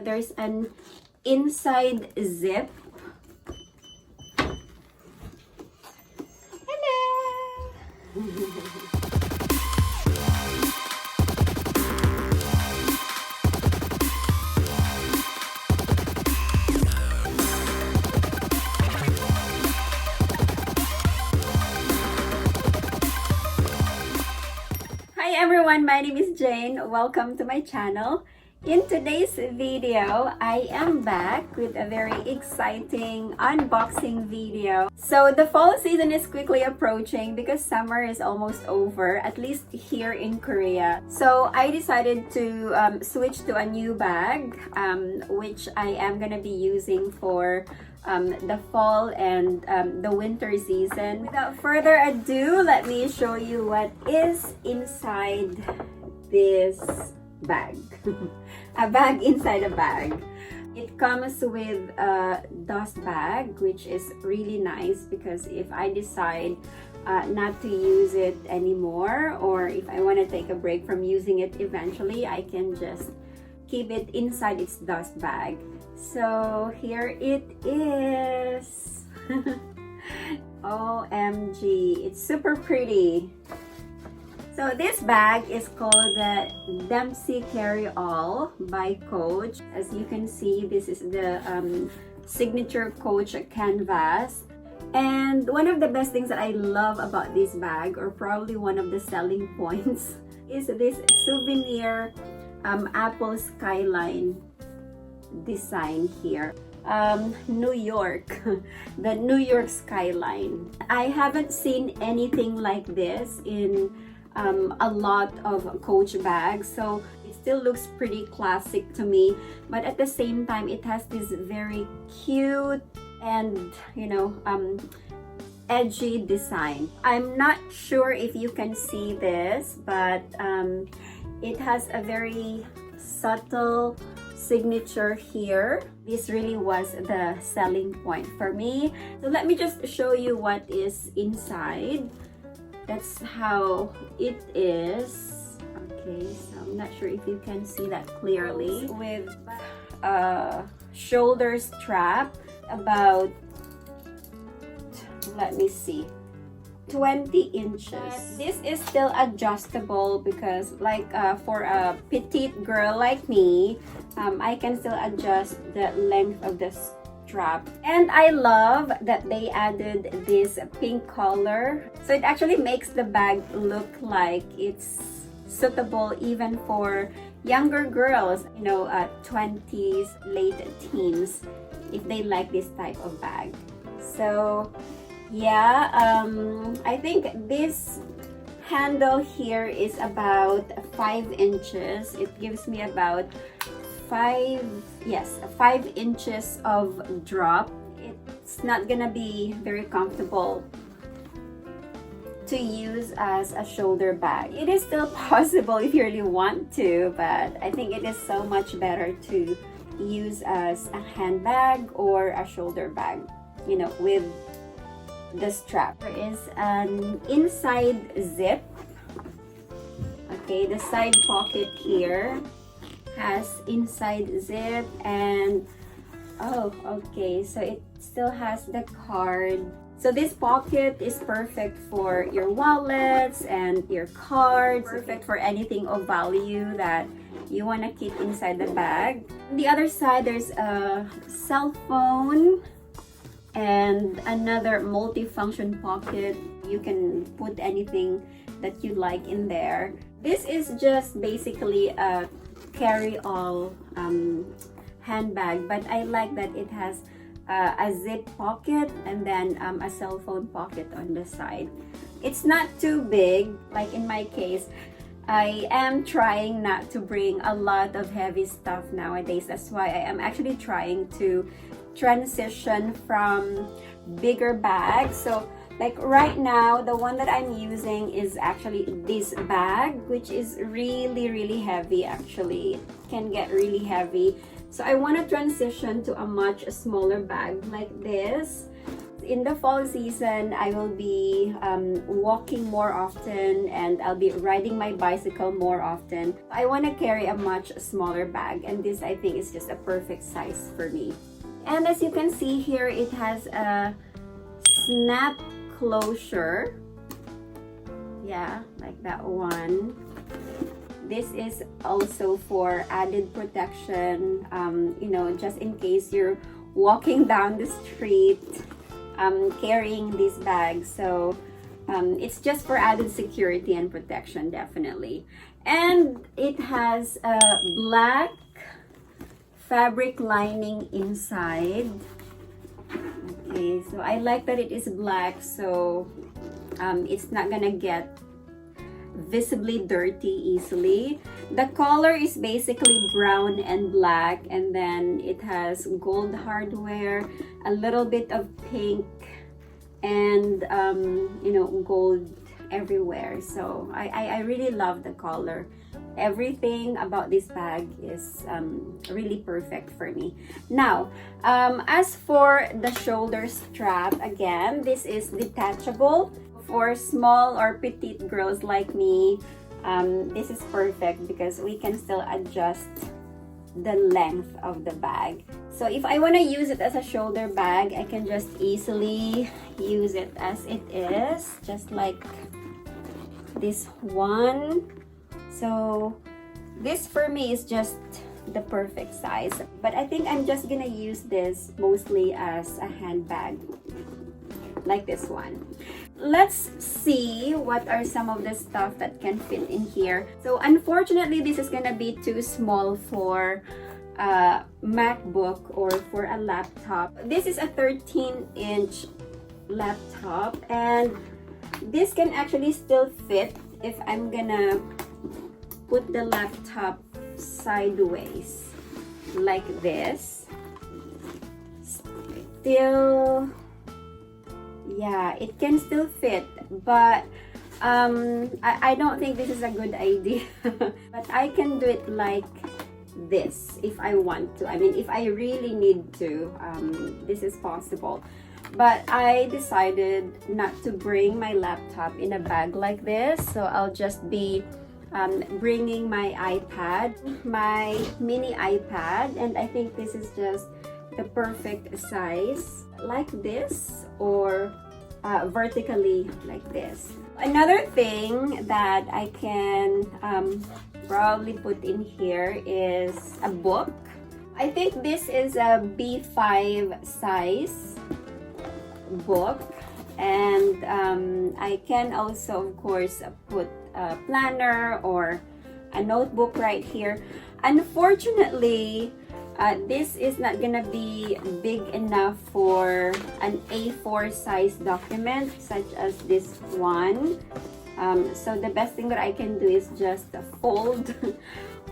There's an inside zip. Hello! Hi everyone, my name is Jane. Welcome to my channel. In today's video, I am back with a very exciting unboxing video. So the fall season is quickly approaching because summer is almost over, at least here in Korea. So I decided to switch to a new bag, which I am gonna be using for the fall and the winter season. Without further ado, let me show you what is inside this bag. A bag inside a bag. It comes with a dust bag, which is really nice because if I decide not to use it anymore, or if I want to take a break from using it eventually, I can just keep it inside its dust bag. So here it is. OMG, it's super pretty. So this bag is called the Dempsey Carryall by Coach. As you can see, this is the signature Coach canvas. And one of the best things that I love about this bag, or probably one of the selling points, is this Souvenir Apple Skyline design here. New York, the New York skyline. I haven't seen anything like this in a lot of Coach bags, so it still looks pretty classic to me, but at the same time it has this very cute and edgy design. I'm not sure if you can see this, but it has a very subtle signature here. This really was the selling point for me. So let me just show you what is inside. That's how it is. Okay, so I'm not sure if you can see that clearly. With a shoulder strap about, let me see, 20 inches. This is still adjustable because for a petite girl like me, I can still adjust the length of the strap. And I love that they added this pink color. So it actually makes the bag look like it's suitable even for younger girls, 20s, late teens, if they like this type of bag. So yeah, I think this handle here is about 5 inches. It gives me about 5 inches of drop. It's not gonna be very comfortable to use as a shoulder bag. It is still possible if you really want to, but I think it is so much better to use as a handbag or a shoulder bag, with the strap. There is an inside zip. Okay, the side pocket here has inside zip, and okay, so it still has the card. So this pocket is perfect for your wallets and your cards, perfect for anything of value that you want to keep inside the bag. On the other side, there's a cell phone and another multi-function pocket. You can put anything that you like in there. This is just basically a carry-all handbag, but I like that it has a zip pocket and then a cell phone pocket on the side. It's not too big. Like in my case, I am trying not to bring a lot of heavy stuff nowadays. That's why I am actually trying to transition from bigger bags. So like right now, the one that I'm using is actually this bag, which is really heavy. Actually, it can get really heavy. So I want to transition to a much smaller bag like this. in the fall season, I will be walking more often and I'll be riding my bicycle more often. I want to carry a much smaller bag, and this I think is just a perfect size for me. And as you can see here, it has a snap closure. Yeah, like that one. This is also for added protection, you know, just in case you're walking down the street carrying these bags. So it's just for added security and protection, definitely. And it has a black fabric lining inside. Okay, so I like that it is black, so it's not gonna get visibly dirty easily. The color is basically brown and black, and then it has gold hardware, a little bit of pink, and you know, gold everywhere. So I really love the color. Everything about this bag is really perfect for me. Now, as for the shoulder strap, again, this is detachable. For small or petite girls like me, this is perfect because we can still adjust the length of the bag. So if I want to use it as a shoulder bag, I can just easily use it as it is, just like this one. So this for me is just the perfect size, but I think I'm just gonna use this mostly as a handbag, like this one. Let's see what are some of the stuff that can fit in here. So unfortunately, this is gonna be too small for a MacBook or for a laptop. This is a 13-inch laptop, and this can actually still fit if I'm gonna put the laptop sideways like this. Still, yeah, it can still fit, but I don't think this is a good idea. But I can do it like this if I want to. I mean, if I really need to, this is possible. But I decided not to bring my laptop in a bag like this, so I'll just be bringing my iPad, my mini iPad, and I think this is just the perfect size, like this, or vertically like this. Another thing that I can probably put in here is a book. I think this is a B5 size book, and I can also, of course, put a planner or a notebook right here. Unfortunately, this is not gonna be big enough for an A4 size document such as this one. So the best thing that I can do is just fold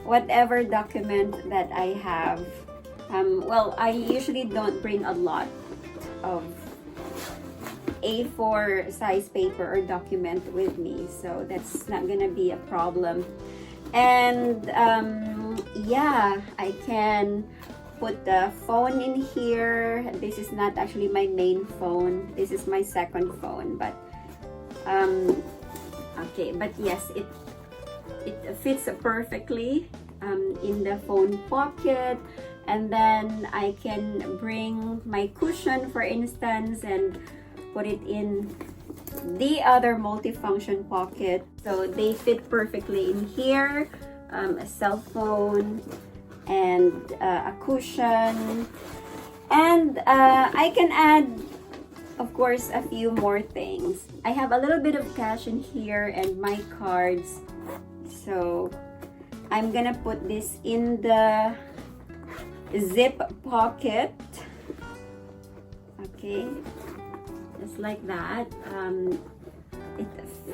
whatever document that I have. Well, I usually don't bring a lot of A4 size paper or document with me, so that's not gonna be a problem. And yeah, I can put the phone in here. This is not actually my main phone, this is my second phone, but okay, but yes, it fits perfectly in the phone pocket. And then I can bring my cushion, for instance, and put it in the other multifunction pocket. So they fit perfectly in here. A cell phone and a cushion. And I can add, of course, a few more things. I have a little bit of cash in here and my cards. So I'm gonna put this in the zip pocket. Okay, just like that. It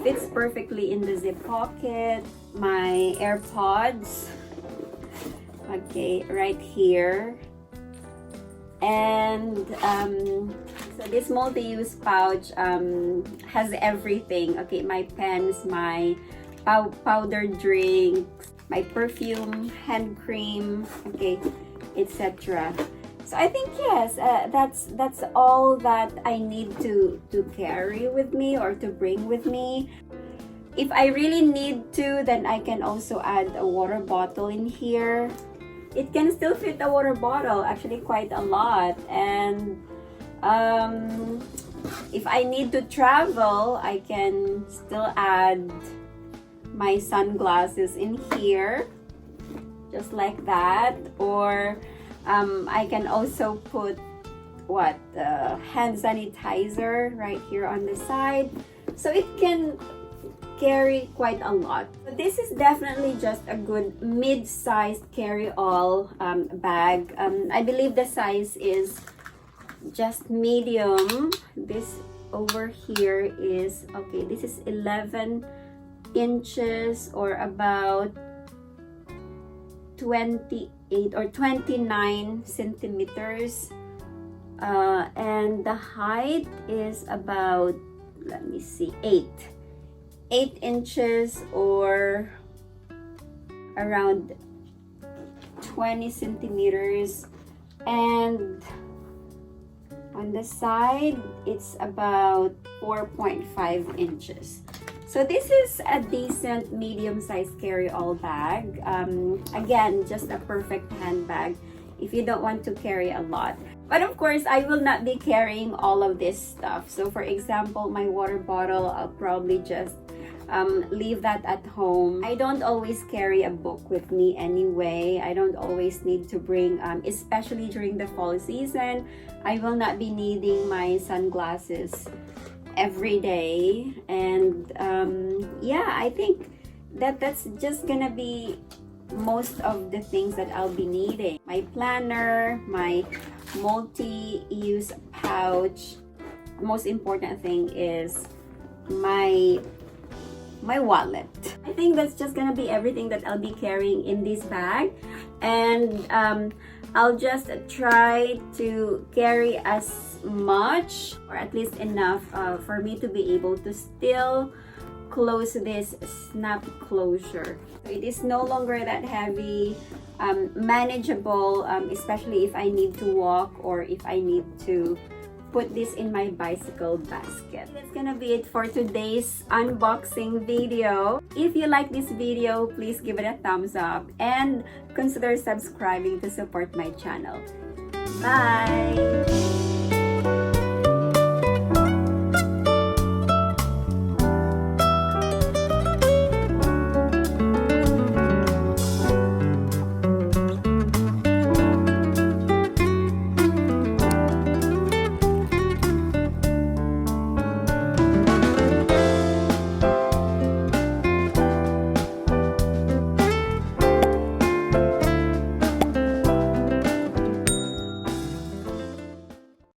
fits perfectly in the zip pocket. My AirPods, okay, right here. And so this multi-use pouch has everything. Okay, my pens, my powder drinks, my perfume, hand cream, okay, etc. So I think yes, that's all that I need to carry with me or to bring with me. If I really need to, then I can also add a water bottle in here. It can still fit a water bottle, actually quite a lot. And if I need to travel, I can still add my sunglasses in here, just like that. Or I can also put hand sanitizer right here on the side, so it can carry quite a lot. So this is definitely just a good mid-sized carry-all bag. I believe the size is just medium. This over here is okay. This is 11 inches or about 28 or 29 centimeters, and the height is about, let me see, 8 inches or around 20 centimeters, and on the side it's about 4.5 inches. So this is a decent medium-sized carry-all bag. Again, just a perfect handbag if you don't want to carry a lot. But of course, I will not be carrying all of this stuff. So for example, my water bottle, I'll probably just leave that at home. I don't always carry a book with me anyway. I don't always need to bring, especially during the fall season, I will not be needing my sunglasses every day. And yeah, I think that's just gonna be most of the things that I'll be needing. My planner, my multi-use pouch. Most important thing is my wallet. I think that's just gonna be everything that I'll be carrying in this bag. And I'll just try to carry as much or at least enough for me to be able to still close this snap closure. So it is no longer that heavy, manageable, especially if I need to walk or if I need to put this in my bicycle basket. That's gonna be it for today's unboxing video. If you like this video, please give it a thumbs up and consider subscribing to support my channel. Bye!